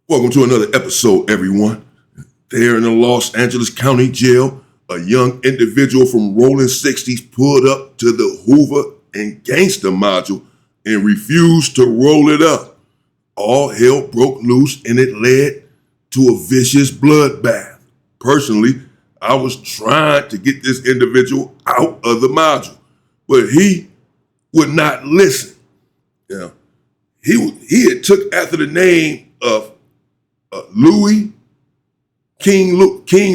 Welcome to another episode, everyone. There in the Los Angeles County Jail, a young individual from Rolling 60s pulled up to the Hoover and Gangsta module and refused to roll it up. All hell broke loose and it led to a vicious bloodbath. Personally, I was trying to get this individual out of the module, but he would not listen. He had took after the name of King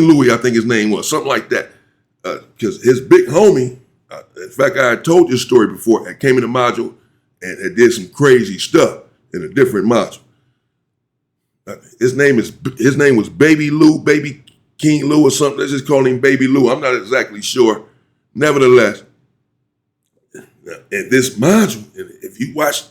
Louis, I think his name was, something like that. Because his big homie, in fact, I had told this story before, and came in the module and did some crazy stuff in a different module. His name was Baby Lou, Baby King Lou or something. Let's just call him Baby Lou. I'm not exactly sure. Nevertheless, in this module, if you watch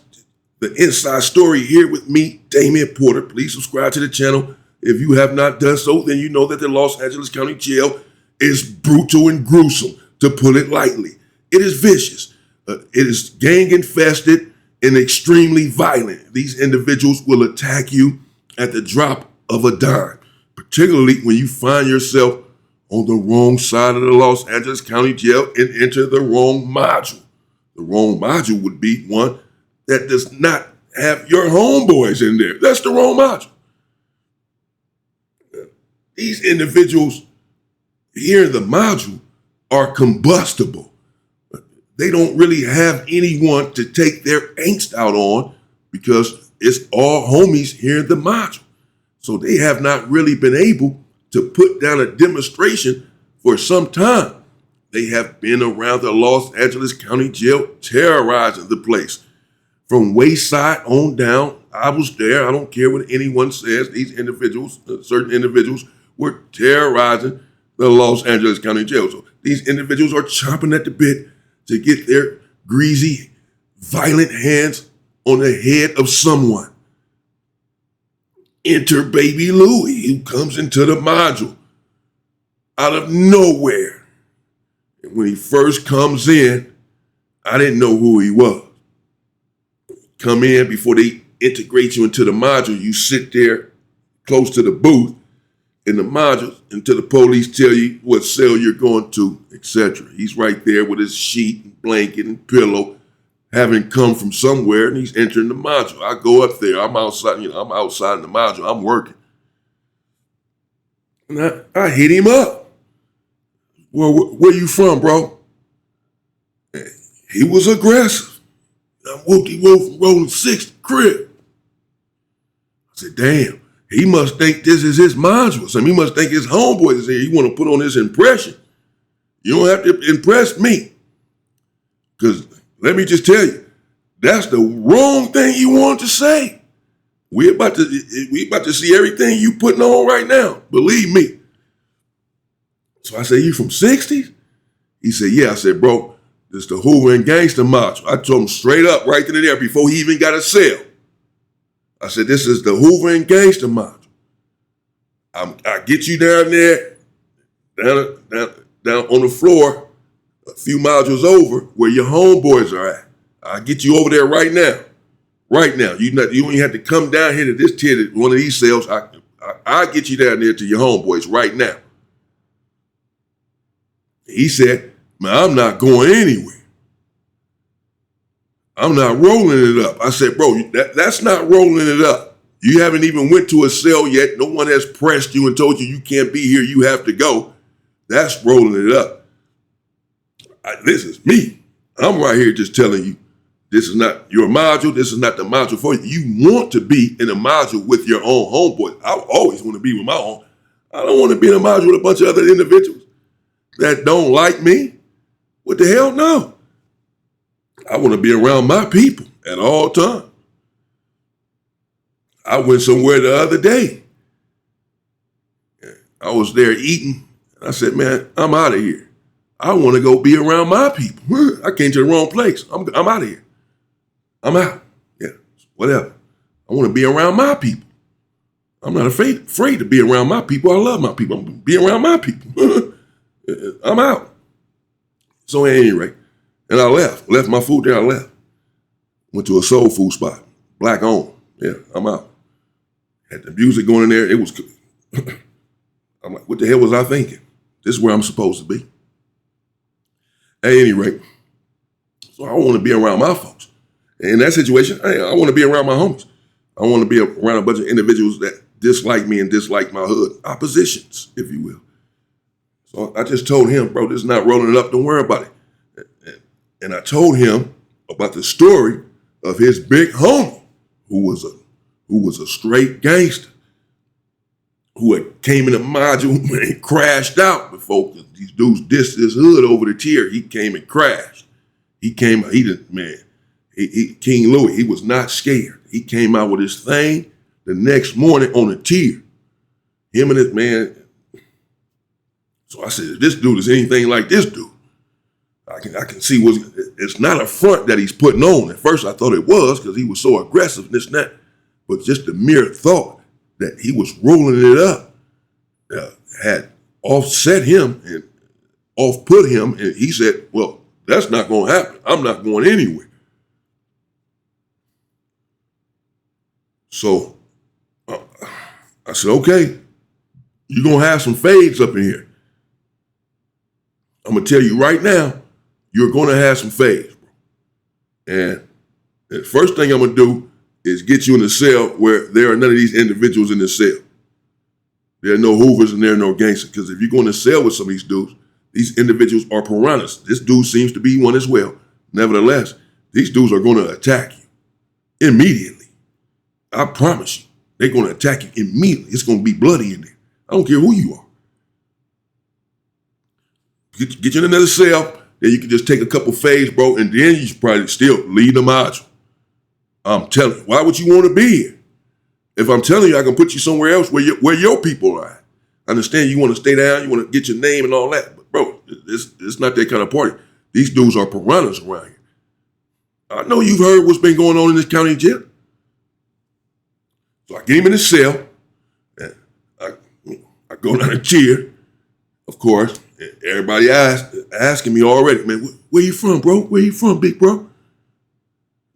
the inside story here with me, Damian Porter, please subscribe to the channel. If you have not done so, then you know that the Los Angeles County Jail is brutal and gruesome, to put it lightly. It is vicious. It is gang infested and extremely violent. These individuals will attack you at the drop of a dime, particularly when you find yourself on the wrong side of the Los Angeles County Jail and enter the wrong module. The wrong module would be one that does not have your homeboys in there. That's the wrong module. These individuals here in the module are combustible. They don't really have anyone to take their angst out on because it's all homies here in the module. So they have not really been able to put down a demonstration for some time. They have been around the Los Angeles County Jail terrorizing the place. From Wayside on down, I was there. I don't care what anyone says. These individuals, certain individuals, were terrorizing the Los Angeles County Jail. So these individuals are chomping at the bit to get their greasy, violent hands on the head of someone. Enter Baby Louie, who comes into the module out of nowhere. And when he first comes in, I didn't know who he was. Come in before they integrate you into the module. You sit there close to the booth in the module until the police tell you what cell you're going to, etc. He's right there with his sheet and blanket and pillow, having come from somewhere, and he's entering the module. I go up there. I'm outside. I'm outside in the module. I'm working, and I hit him up. Well, where you from, bro? And he was aggressive. I'm whoop-de-whoop from Rolling 60 crib. I said, damn, he must think this is his module. So he must think his homeboy is here. He want to put on this impression. You don't have to impress me. Because let me just tell you, that's the wrong thing you want to say. We about to see everything you putting on right now. Believe me. So I said, you from 60s? He said, yeah. I said, bro, this is the Hoover and Gangsta module. I told him straight up, right then and there, before he even got a cell. I said, this is the Hoover and Gangsta module. I get you down there, down on the floor, a few modules over, where your homeboys are at. I'll get you over there right now. Right now. You don't even have to come down here to this tier, to one of these cells. I'll get you down there to your homeboys right now. He said, man, I'm not going anywhere. I'm not rolling it up. I said, bro, that's not rolling it up. You haven't even went to a cell yet. No one has pressed you and told you can't be here. You have to go. That's rolling it up. This is me. I'm right here just telling you, this is not your module. This is not the module for you. You want to be in a module with your own homeboy. I always want to be with my own. I don't want to be in a module with a bunch of other individuals that don't like me. What the hell? No. I want to be around my people at all times. I went somewhere the other day. I was there eating. I said, man, I'm out of here. I want to go be around my people. I came to the wrong place. I'm out of here. I'm out. Yeah, whatever. I want to be around my people. I'm not afraid to be around my people. I love my people. I'm going to be around my people. I'm out. So at any rate, and I left my food there, I left. Went to a soul food spot, black owned. Yeah, I'm out. Had the music going in there. It was, I'm like, what the hell was I thinking? This is where I'm supposed to be. At any rate, so I want to be around my folks. In that situation, I want to be around my homies. I want to be around a bunch of individuals that dislike me and dislike my hood. Oppositions, if you will. So I just told him, bro, this is not rolling it up. Don't worry about it. And I told him about the story of his big homie, who was a straight gangster, who had came in a module and crashed out before these dudes dissed his hood over the tier. He came and crashed. King Louis, he was not scared. He came out with his thing the next morning on a tier. Him and his man. So I said, if this dude is anything like this dude, I can see it's not a front that he's putting on. At first I thought it was because he was so aggressive and this and that. But just the mere thought that he was rolling it up had offset him and off-put him. And he said, well, that's not going to happen. I'm not going anywhere. So I said, okay, you're going to have some fades up in here. I'm going to tell you right now, you're going to have some fades, bro. And the first thing I'm going to do is get you in a cell where there are none of these individuals in the cell. There are no Hoovers and there are no gangsters. Because if you go in a cell with some of these dudes, these individuals are piranhas. This dude seems to be one as well. Nevertheless, these dudes are going to attack you immediately. I promise you, they're going to attack you immediately. It's going to be bloody in there. I don't care who you are. Get you in another cell, then you can just take a couple fades, bro, and then you should probably still leave the module. I'm telling you, why would you want to be here? If I'm telling you, I can put you somewhere else where your people are at. I understand you want to stay down, you want to get your name and all that, but bro, it's not that kind of party. These dudes are piranhas around here. I know you've heard what's been going on in this county jail. So I get him in the cell, and I go down a chair, of course, and everybody asking me already, man, where you from, bro? Where you from, big bro?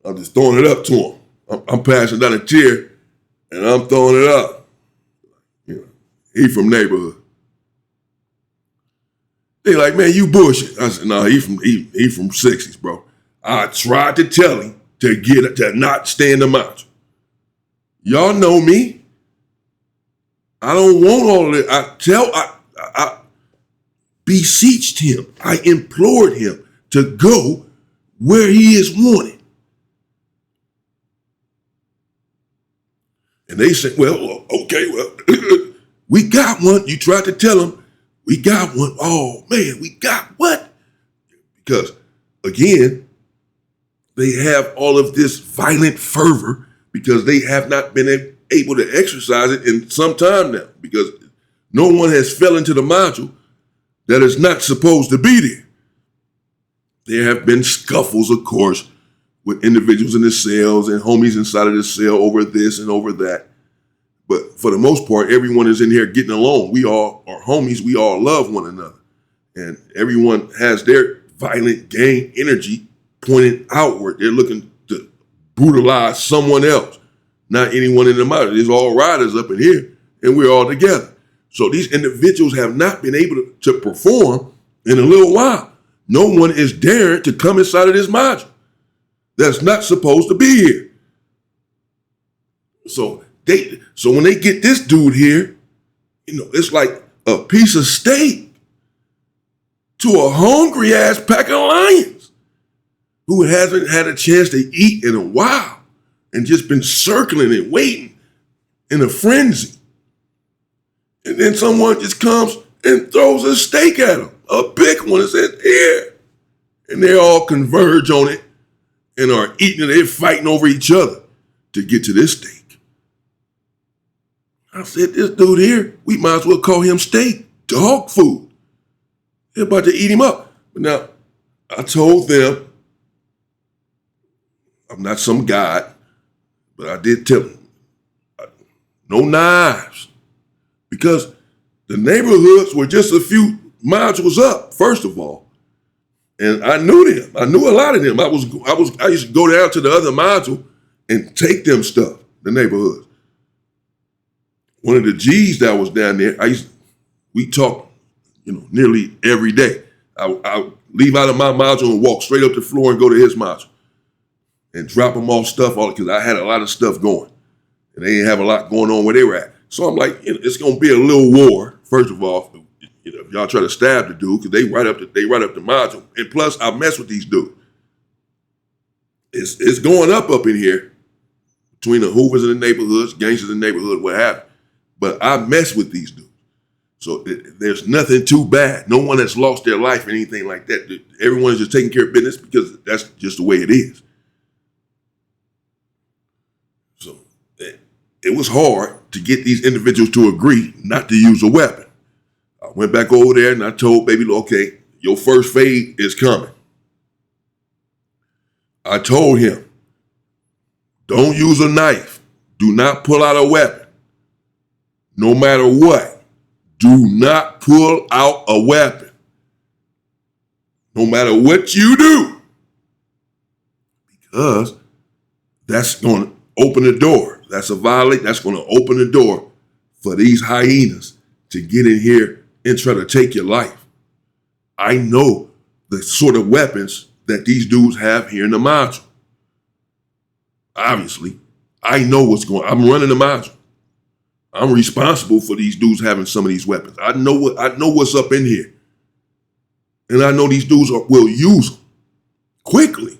I'm just throwing it up to him. I'm passing down a chair, and I'm throwing it up. You know, he from neighborhood. They like, man, you bullshit. I said, no, he from 60s, bro. I tried to tell him to not stay in the module. Y'all know me. I don't want all of it. I beseeched him. I implored him to go where he is wanted. And they said, well, okay, well, we got one. You tried to tell them, we got one. Oh, man, we got what? Because, again, they have all of this violent fervor because they have not been able to exercise it in some time now because no one has fell into the module that is not supposed to be there. There have been scuffles, of course, with individuals in the cells and homies inside of the cell over this and over that. But for the most part, everyone is in here getting along. We all are homies. We all love one another. And everyone has their violent gang energy pointed outward. They're looking to brutalize someone else, not anyone in the model. There's all riders up in here, and we're all together. So these individuals have not been able to perform in a little while. No one is daring to come inside of this module that's not supposed to be here. So when they get this dude here, you know, it's like a piece of steak to a hungry ass pack of lions who hasn't had a chance to eat in a while and just been circling and waiting in a frenzy. And then someone just comes and throws a steak at them, a big one, and says, here. And they all converge on it and are eating it. They're fighting over each other to get to this steak. I said, this dude here, we might as well call him steak, dog food. They're about to eat him up. But now, I told them, I'm not some god, but I did tell them, no knives. Because the neighborhoods were just a few modules up, first of all. And I knew them. I knew a lot of them. I used to go down to the other module and take them stuff, the neighborhoods. one of the G's that was down there, we talked, nearly every day. I leave out of my module and walk straight up the floor and go to his module and drop them off stuff, because I had a lot of stuff going. And they didn't have a lot going on where they were at. So I'm like, it's going to be a little war, first of all, if y'all try to stab the dude, because they right up the module. And plus, I mess with these dudes. It's going up in here between the Hoovers in the neighborhoods, gangsters in the neighborhood, what have you. But I mess with these dudes. So there's nothing too bad. No one has lost their life or anything like that. Everyone is just taking care of business because that's just the way it is. So it was hard to get these individuals to agree not to use a weapon. I went back over there and I told baby, okay, your first fade is coming. I told him, don't use a knife. Do not pull out a weapon. No matter what, do not pull out a weapon. No matter what you do. Because that's going to open the door. That's a violation. That's going to open the door for these hyenas to get in here and try to take your life. I know the sort of weapons that these dudes have here in the module. Obviously, I know what's going on. I'm running the module. I'm responsible for these dudes having some of these weapons. I know what's up in here. And I know these dudes will use them quickly,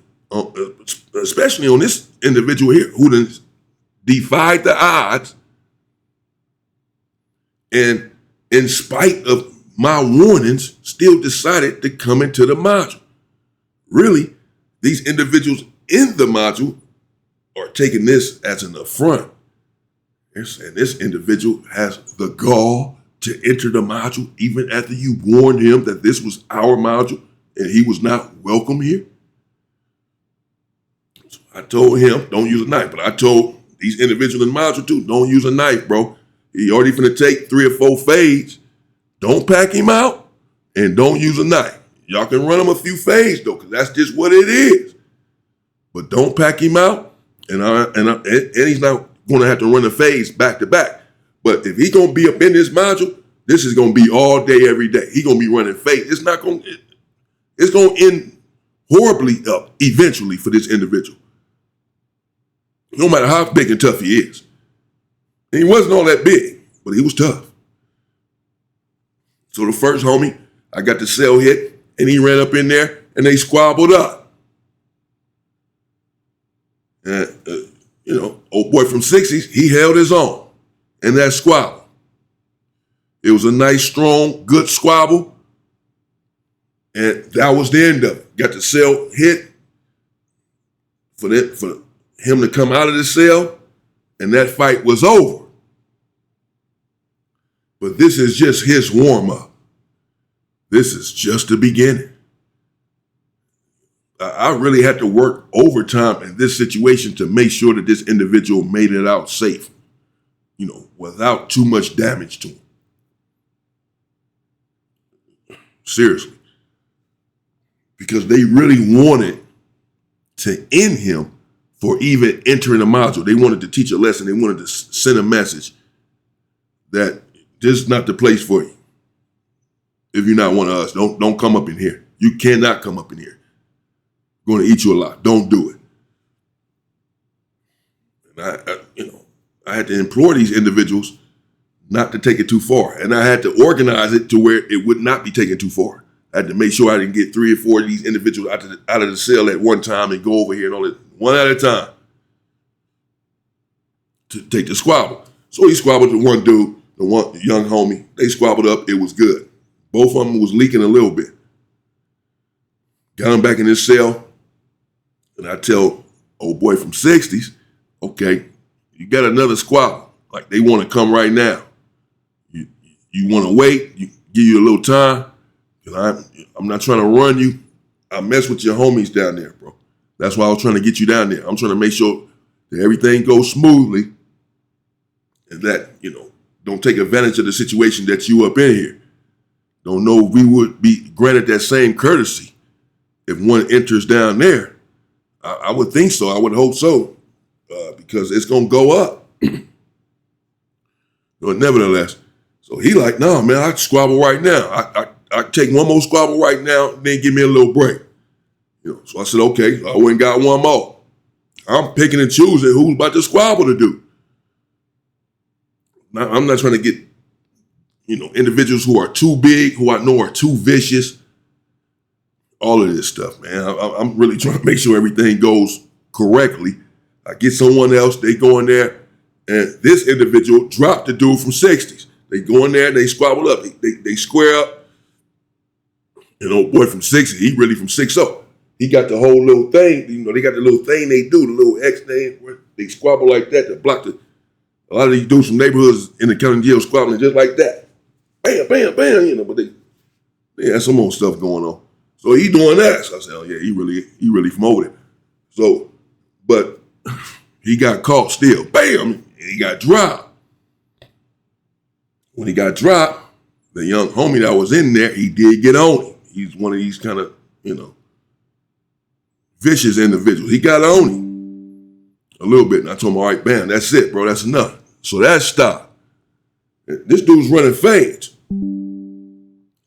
especially on this individual here who done defied the odds. And in spite of my warnings, still decided to come into the module. Really, these individuals in the module are taking this as an affront. And this individual has the gall to enter the module even after you warned him that this was our module and he was not welcome here. So I told him, don't use a knife. But I told these individuals in the module too, don't use a knife, bro. He already finna take 3 or 4 fades. Don't pack him out and don't use a knife. Y'all can run him a few fades though, because that's just what it is. But don't pack him out, and he's not going to have to run the fades back to back. But if he's going to be up in this module, this is going to be all day, every day. He's going to be running fades. It's going to end horribly up eventually for this individual. No matter how big and tough he is. And he wasn't all that big, but he was tough. So the first homie, I got the cell hit, and he ran up in there, and they squabbled up. And, old boy from 60s, he held his own in that squabble. It was a nice, strong, good squabble, and that was the end of it. Got the cell hit for him to come out of the cell, and that fight was over. But this is just his warm-up. This is just the beginning. I really had to work overtime in this situation to make sure that this individual made it out safe, without too much damage to him. Seriously. Because they really wanted to end him for even entering the module. They wanted to teach a lesson. They wanted to send a message that this is not the place for you. If you're not one of us, don't come up in here. You cannot come up in here. Going to eat you alive. Don't do it. And I had to implore these individuals not to take it too far. And I had to organize it to where it would not be taken too far. I had to make sure I didn't get 3 or 4 of these individuals out of the cell at one time and go over here and all that, one at a time, to take the squabble. So he squabbled with one dude, the young homie. They squabbled up. It was good. Both of them was leaking a little bit. Got him back in his cell. And I tell old boy from 60s, okay, you got another squabble. Like they want to come right now. You want to wait? Give you a little time. Because I'm not trying to run you. I mess with your homies down there, bro. That's why I was trying to get you down there. I'm trying to make sure that everything goes smoothly and that, don't take advantage of the situation that you up in here. Don't know if we would be granted that same courtesy if one enters down there. I would think so. I would hope so, because it's going to go up. But nevertheless, so he like, nah, man, I squabble right now. I take one more squabble right now, then give me a little break. So I said, okay, I went and got one more. I'm picking and choosing who's about to squabble to do. Now, I'm not trying to get, individuals who are too big, who I know are too vicious. All of this stuff, man. I'm really trying to make sure everything goes correctly. I get someone else, they go in there, and this individual dropped the dude from 60s. They go in there and they squabble up. They square up. And old boy from 60, he really from 60. He got the whole little thing, they got the little thing they do, the little X thing, where they squabble like that to block a lot of these dudes from neighborhoods in the county jail squabbling just like that. Bam, bam, bam, but they had some more stuff going on. So he doing that. So I said, oh yeah, he really from over there. So, but he got caught still. Bam, and he got dropped. When he got dropped, the young homie that was in there, he did get on him. He's one of these kind of, vicious individuals. He got on him a little bit. And I told him, all right, bam, that's it, bro. That's enough. So that stopped. This dude's running fades.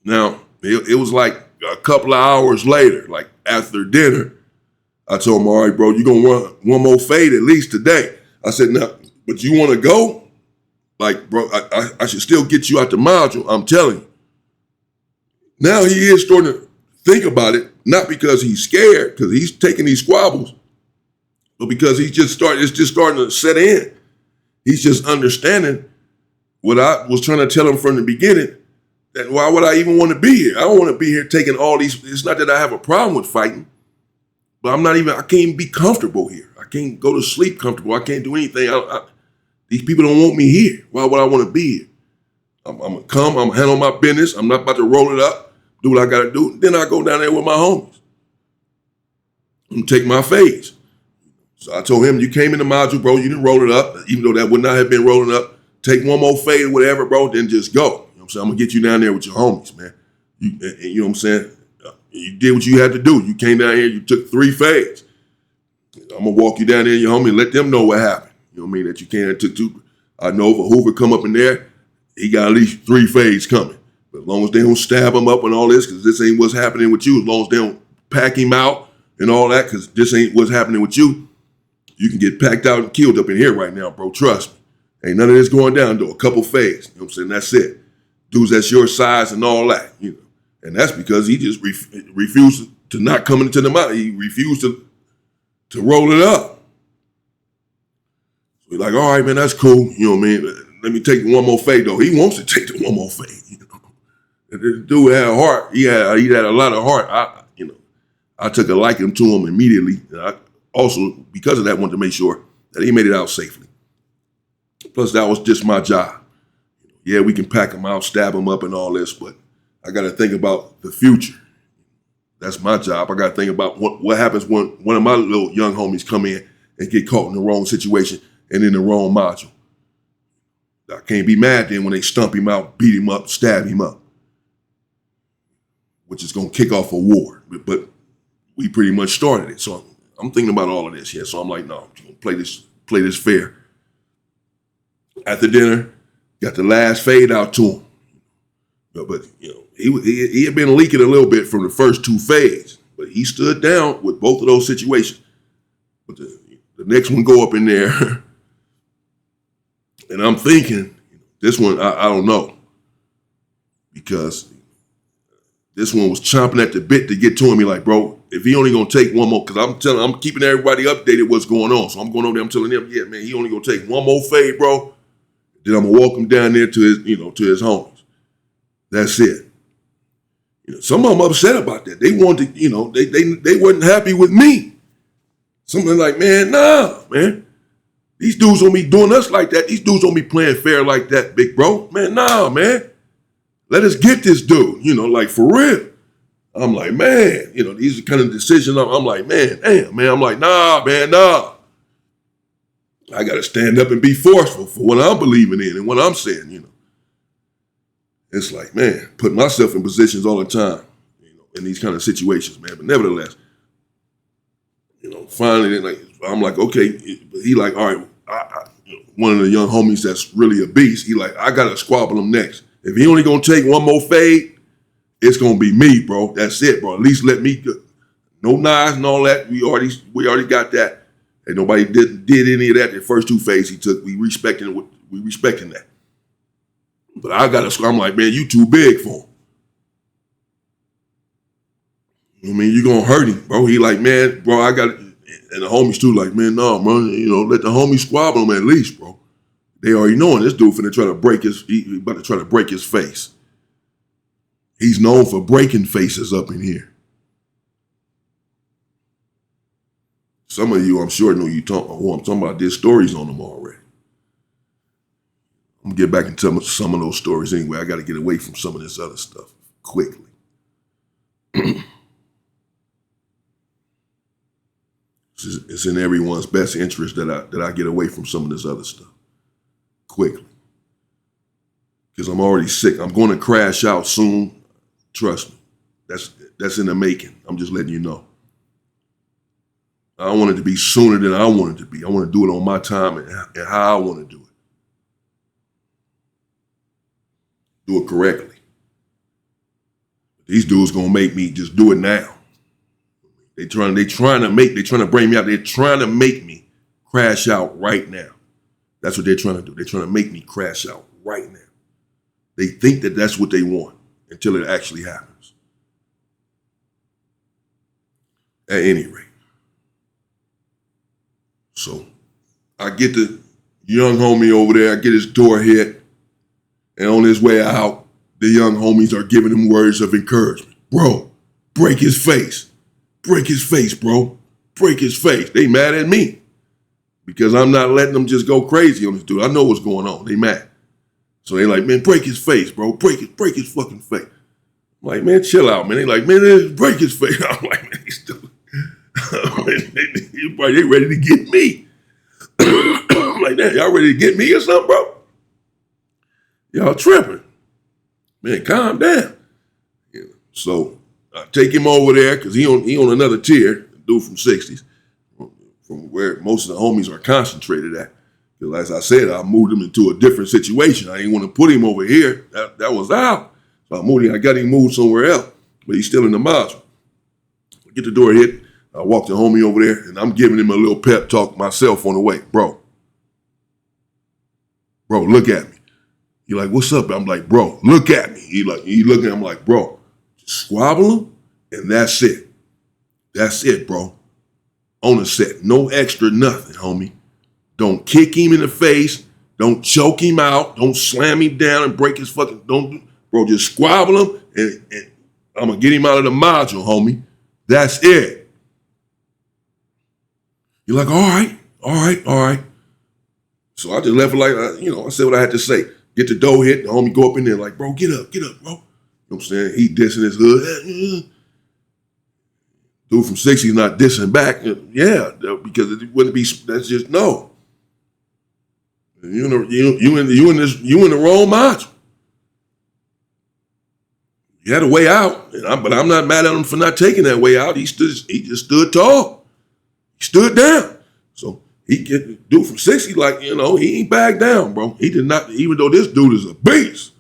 Now, it was like a couple of hours later, like after dinner, I told him, all right, bro, you're going to run one more fade at least today. I said, now, but you want to go? Like, bro, I should still get you out the module. I'm telling you. Now he is starting to think about it, not because he's scared, because he's taking these squabbles, but because it's just starting to set in. He's just understanding what I was trying to tell him from the beginning, that why would I even want to be here? I don't want to be here taking all these, it's not that I have a problem with fighting, but I can't even be comfortable here. I can't go to sleep comfortable. I can't do anything. These people don't want me here. Why would I want to be here? I'm going to come, I'm going to handle my business. I'm not about to roll it up, do what I got to do. Then I go down there with my homies and take my fades. So I told him, you came in the module, bro, you didn't roll it up, even though that would not have been rolling up. Take one more fade or whatever, bro, then just go. You know what I'm saying? I'm going to get you down there with your homies, man. You know what I'm saying? You did what you had to do. You came down here, you took 3 fades. I'm going to walk you down there, your homie, and let them know what happened. You know what I mean? That you can't took 2. I know if a Hoover come up in there, he got at least 3 fades coming. But as long as they don't stab him up and all this, because this ain't what's happening with you, as long as they don't pack him out and all that, because this ain't what's happening with you, you can get packed out and killed up in here right now, bro. Trust me. Ain't none of this going down, though. A couple fades. You know what I'm saying? That's it. Dudes that's your size and all that, And that's because he just refused to not come into the mouth. He refused to roll it up. So he's like, all right, man, that's cool. You know what I mean? Let me take one more fade, though. He wants to take the one more fade. This dude had a heart. He had a lot of heart. I took a liking to him immediately. And I also, because of that, wanted to make sure that he made it out safely. Plus, that was just my job. Yeah, we can pack him out, stab him up and all this, but I got to think about the future. That's my job. I got to think about what happens when one of my little young homies come in and get caught in the wrong situation and in the wrong module. I can't be mad then when they stump him out, beat him up, stab him up, which is going to kick off a war. But we pretty much started it. So I'm thinking about all of this. Yeah. So I'm like, no, I'm going to play this fair. After dinner, got the last fade out to him. But he had been leaking a little bit from the first 2 fades, but he stood down with both of those situations. But the next one go up in there, and I'm thinking, this one, I don't know, because this one was chomping at the bit to get to him. He like, bro, if he only gonna take one more, because I'm keeping everybody updated what's going on. So I'm going over there, I'm telling him, yeah, man, he only gonna take one more fade, bro. Then I'm gonna walk him down there to his, to his homies. That's it. Some of them upset about that. They wanted, they wasn't happy with me. Something like, man, nah, man. These dudes don't be doing us like that. These dudes don't be playing fair like that, big bro. Man, nah, man. Let us get this dude, like for real. I'm like, man, these are kind of decisions. I'm like, man, damn, man. I'm like, nah, man, nah. I got to stand up and be forceful for what I'm believing in and what I'm saying, It's like, man, put myself in positions all the time, in these kind of situations, man. But nevertheless, finally, I'm like, okay. He like, all right, one of the young homies that's really a beast. He like, I gotta squabble him next. If he only gonna take one more fade, it's gonna be me, bro. That's it, bro. At least let me go. No knives and all that. We already got that. And nobody did any of that. The first two fades he took, we respecting that. But I'm like, man, you too big for him. I mean, you gonna hurt him, bro. He like, man, bro, I got it. And the homies too, like, man, no, bro, let the homies squabble him at least, bro. They already knowing this dude finna try to he about to try to break his face. He's known for breaking faces up in here. Some of you, I'm sure, know who I'm talking about. There's stories on them already. I'm gonna get back into some of those stories anyway. I got to get away from some of this other stuff quickly. It's in everyone's best interest that I get away from some of this other stuff quickly, because I'm already sick. I'm going to crash out soon. Trust me. That's in the making. I'm just letting you know. I want it to be sooner than I want it to be. I want to do it on my time and how I want to do it. Do it correctly. These dudes gonna make me just do it now. They trying to bring me out. They're trying to make me crash out right now. That's what they're trying to do. They're trying to make me crash out right now. They think that that's what they want until it actually happens. At any rate. So I get the young homie over there. I get his door hit. And on his way out, the young homies are giving him words of encouragement. Bro, break his face. Break his face, bro. Break his face. They mad at me because I'm not letting them just go crazy on this dude. I know what's going on. They mad. So they like, man, break his face, bro. Break his fucking face. I'm like, man, chill out, man. They like, man, break his face. I'm like, man, he's still... they ready to get me. I'm like, damn, y'all ready to get me or something, bro? Y'all tripping. Man, calm down. Yeah. So I take him over there because he on another tier, dude from 60s, from where most of the homies are concentrated at. Because as I said, I moved him into a different situation. I didn't want to put him over here. That was out. So I got him moved somewhere else, but he's still in the module. I get the door hit. I walk the homie over there, and I'm giving him a little pep talk myself on the way. Bro, look at me. He like, what's up? I'm like, bro, look at me. He looking at him like, bro, just squabble him, and that's it. That's it, bro. On the set. No extra nothing, homie. Don't kick him in the face. Don't choke him out. Don't slam him down and break his fucking, bro, just squabble him, and I'm going to get him out of the module, homie. That's it. You're like, all right. So I just left it like, I said what I had to say. Get the door hit, the homie go up in there like, bro, get up, bro. You know what I'm saying? He dissing his hood. Dude from 60's not dissing back. Yeah, because it wouldn't be, that's just, no. You in the wrong module. You had a way out, but I'm not mad at him for not taking that way out. He just stood tall. He stood down. So he get dude from 60, like, he ain't back down, bro. He did not, even though this dude is a beast.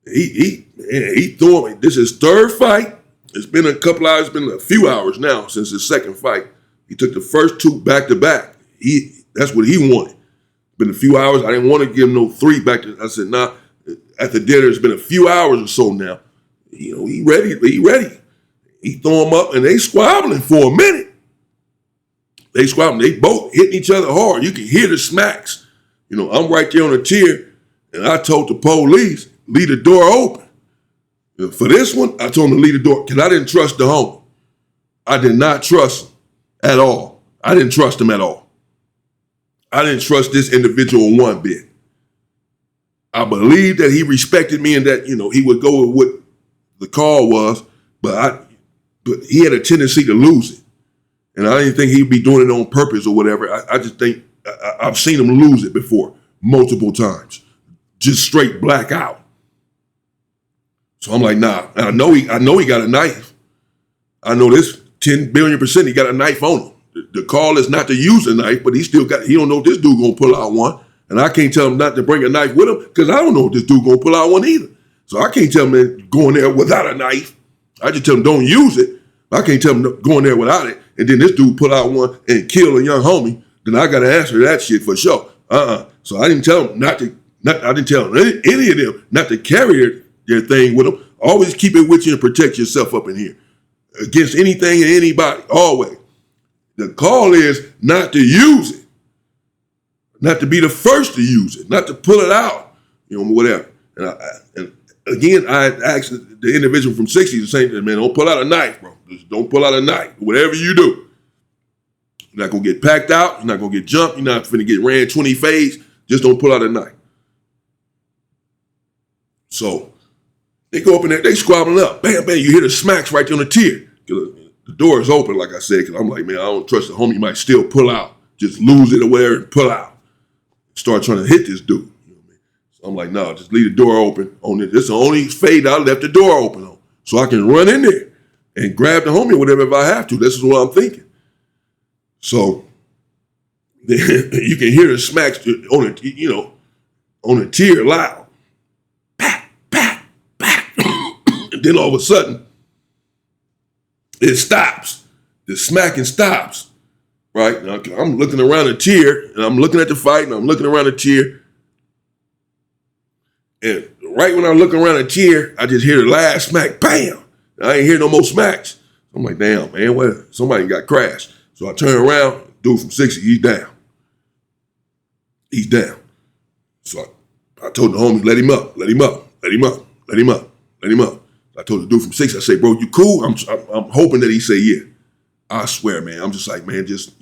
He threw him. This is his third fight. It's been a couple hours, it's been a few hours now since his second fight. He took the first two back to back. That's what he wanted. Been a few hours. I didn't want to give him no three back to, I said, nah, at the dinner, it's been a few hours or so now. He ready. He throw him up and they squabbling for a minute. They squabbling. They both hitting each other hard. You can hear the smacks. I'm right there on the tier, and I told the police, leave the door open. For this one, I told him to leave the door because I didn't trust the homie. I did not trust him at all. I didn't trust him at all. I didn't trust this individual one bit. I believed that he respected me and that, he would go with what the call was, but he had a tendency to lose it. And I didn't think he'd be doing it on purpose or whatever. I just think I've seen him lose it before, multiple times, just straight black out. So I'm like, nah. And I know he got a knife. I know this 10 billion% he got a knife on him. The call is not to use a knife, but he don't know if this dude gonna pull out one. And I can't tell him not to bring a knife with him because I don't know if this dude gonna pull out one either. So I can't tell him to go in there without a knife. I just tell him don't use it. I can't tell him to go in there without it. And then this dude pull out one and kill a young homie. Then I gotta answer that shit for sure. So I didn't tell him I didn't tell any of them not to carry their thing with them. Always keep it with you and protect yourself up in here against anything and anybody. Always. The call is not to use it, not to be the first to use it, not to pull it out, whatever. And again, I asked the individual from 60 the same thing, man, don't pull out a knife, bro. Just don't pull out a knife. Whatever you do, you're not going to get packed out. You're not going to get jumped. You're not going to get ran 20 fades. Just don't pull out a knife. So they go up in there, they squabbling up. Bam, bam, you hear the smacks right there on the tier. The door is open, like I said, because I'm like, man, I don't trust the homie. You might still pull out. Just lose it or whatever and pull out. Start trying to hit this dude. So I'm like, no, just leave the door open. This is the only fade I left the door open on. So I can run in there and grab the homie or whatever if I have to. This is what I'm thinking. So you can hear the smacks on it, on the tier loud. Pat, pat, pat. And then all of a sudden, it stops. The smacking stops, right? Now, I'm looking around the tier, and I'm looking at the fight, and I'm looking around the tier. And right when I look around the tier, I just hear the last smack, bam! I ain't hear no more smacks. I'm like, damn, man, what? Somebody got crashed. So I turn around, dude from 60, he's down. He's down. So I told the homie, let him up, let him up, let him up, let him up, let him up. I told the dude from 60, I say, bro, you cool? I'm hoping that he say, yeah. I swear, man. I'm just like, man, just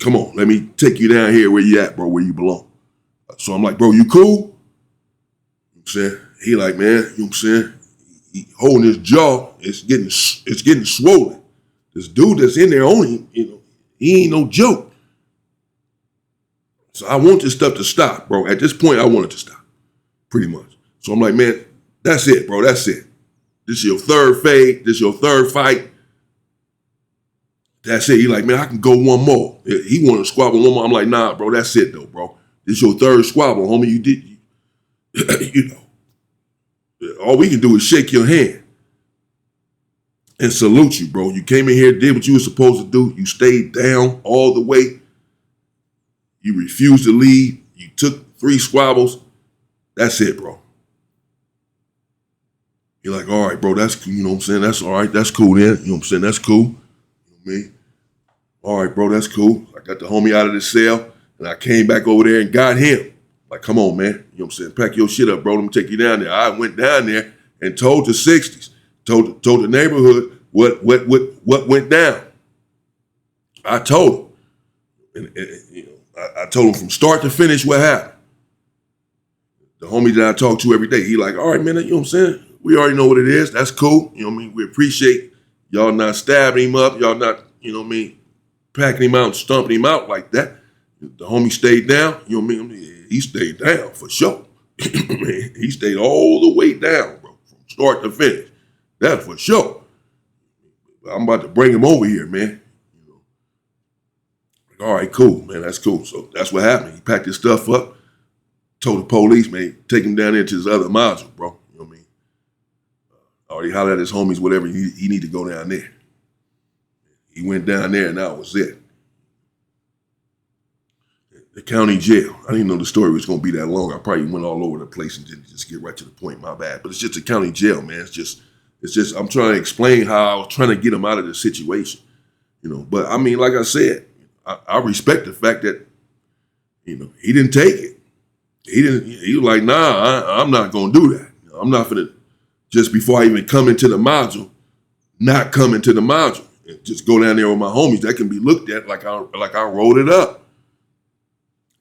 come on. Let me take you down here where you at, bro, where you belong. So I'm like, bro, you cool? You know what I'm saying? He like, man, you know what I'm saying? He holding his jaw, it's getting swollen. This dude that's in there only, he ain't no joke. So I want this stuff to stop, bro. At this point, I want it to stop, pretty much. So I'm like, man, that's it, bro. That's it. This is your third fade. This is your third fight. That's it. He like, man, I can go one more. He wanted to squabble one more. I'm like, nah, bro, that's it, though, bro. This is your third squabble, homie. You did, all we can do is shake your hand and salute you, bro. You came in here, did what you were supposed to do. You stayed down all the way. You refused to leave. You took 3 squabbles. That's it, bro. You're like, all right, bro, that's cool. You know what I'm saying? That's all right. That's cool then. You know what I'm saying? That's cool. You know what I mean? All right, bro, that's cool. I got the homie out of the cell, and I came back over there and got him. Like, come on, man. You know what I'm saying? Pack your shit up, bro. Let me take you down there. I went down there and told the 60s, told the neighborhood what went down. I told them. And I told them from start to finish what happened. The homie that I talk to every day, he like, all right, man, you know what I'm saying? We already know what it is. That's cool. You know what I mean? We appreciate y'all not stabbing him up. Y'all not, you know what I mean, packing him out and stomping him out like that. The homie stayed down. You know what I mean? He stayed down for sure. He stayed all the way down, bro, from start to finish. That's for sure. I'm about to bring him over here, man. All right, cool, man. That's cool. So that's what happened. He packed his stuff up, told the police, man, take him down there to his other module, bro. You know what I mean? Already hollered at his homies, whatever. He need to go down there. He went down there, and that was it. The county jail. I didn't know the story was going to be that long. I probably went all over the place and didn't just get right to the point. My bad. But it's just a county jail, man. It's just. I'm trying to explain how I was trying to get him out of the situation, But I mean, like I said, I respect the fact that, he didn't take it. He was like, nah, I'm not going to do that. I'm not going to, just before I even come into the module, not come into the module. And just go down there with my homies. That can be looked at like I rolled it up.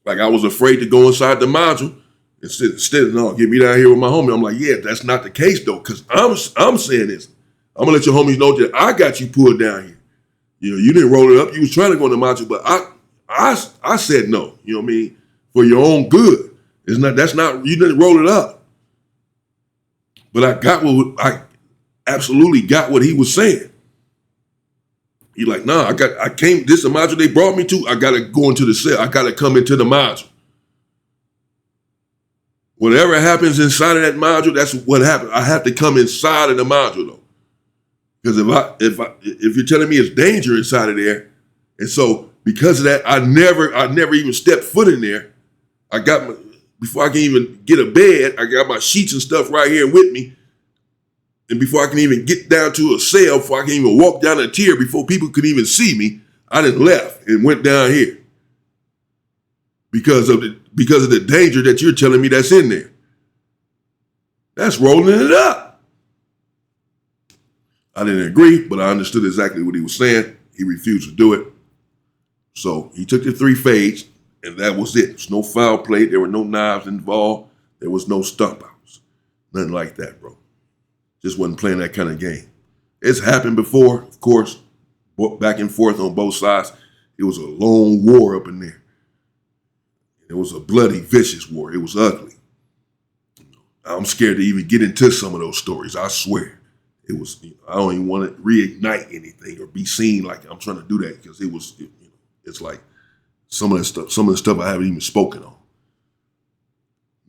Like I was afraid to go inside the module. Instead, no, get me down here with my homie. I'm like, yeah, that's not the case though, because I'm saying this. I'm gonna let your homies know that I got you pulled down here. You didn't roll it up. You was trying to go in the module, but I said no. You know what I mean? For your own good. That's not. You didn't roll it up. But I absolutely got what he was saying. He like, nah, I came, this is the module they brought me to, I gotta go into the cell. I gotta come into the module. Whatever happens inside of that module, that's what happens. I have to come inside of the module though. Because if you're telling me it's danger inside of there, and so because of that, I never even stepped foot in there. Before I can even get a bed, I got my sheets and stuff right here with me. And before I can even get down to a cell, before I can even walk down a tier, before people could even see me, I done left and went down here. Because of the danger that you're telling me that's in there. That's rolling it up. I didn't agree, but I understood exactly what he was saying. He refused to do it. So he took the 3 fades, and that was it. There's no foul play. There were no knives involved. There was no stump outs. Nothing like that, bro. Just wasn't playing that kind of game. It's happened before, of course, back and forth on both sides. It was a long war up in there. It was a bloody, vicious war. It was ugly. I'm scared to even get into some of those stories. I swear. It was, I don't even want to reignite anything or be seen like I'm trying to do that because it's like some of the stuff I haven't even spoken on.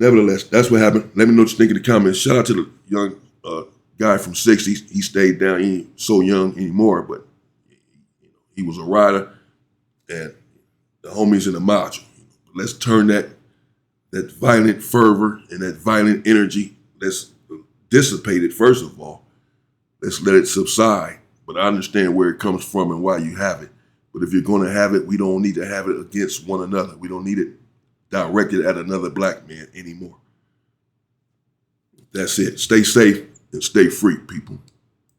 Nevertheless, that's what happened. Let me know what you think in the comments. Shout out to the young guy from 60s. He stayed down. He ain't so young anymore, but he was a rider, and the homies in the module. Let's turn that violent fervor and that violent energy, let's dissipate it first of all. Let's let it subside. But I understand where it comes from and why you have it. But if you're going to have it, we don't need to have it against one another. We don't need it directed at another black man anymore. That's it. Stay safe and stay free, people.